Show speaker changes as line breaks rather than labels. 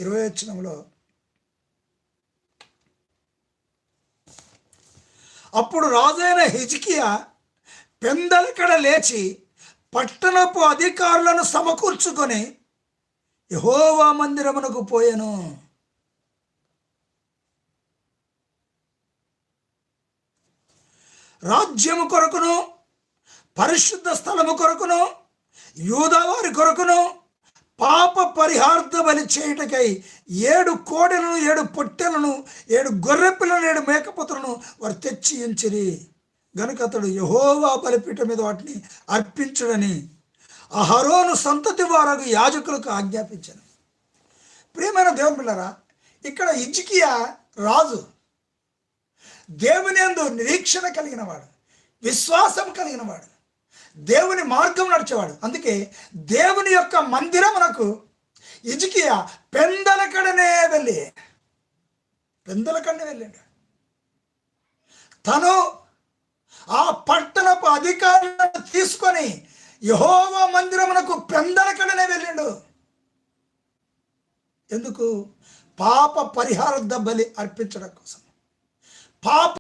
20 అప్పుడు రాజైన హిజ్కియా పెందలకడ లేచి పట్టణపు అధికారులను సమకూర్చుకొని యెహోవా మందిరమునకు పోయెను. రాజ్యము కొరకును, పరిశుద్ధ స్థలము కొరకును, యూదావారి కొరకును పాప పరిహార్థ బలి చేయుటకై 7 కోడెలను, 7 పొట్టెలను, 7 గొర్రెపిల్లను, 7 మేకపోతులను వారు తెచ్చి ఉంచిరి. గనుక అతడు యెహోవా బలిపీఠం మీద వాటిని అర్పించుడని అహరోను సంతతి వారగు యాజకులకు ఆజ్ఞాపించాను. ప్రియమైన దేవుని పిల్లరా, ఇక్కడ హిజ్కియా రాజు, దేవుని యందు నిరీక్షణ కలిగిన వాడు, విశ్వాసం కలిగిన వాడు, దేవుని మార్గం నడిచేవాడు. అందుకే దేవుని యొక్క మందిరమునకు హిజ్కియా పెందలకడనే వెళ్ళాడు. తను ఆ పట్టణపు అధికారులను తీసుకొని యెహోవా మందిరమునకు పెందలకడనే వెళ్ళిండు. ఎందుకు? పాప పరిహారార్థ బలి అర్పించడం కోసం. పాప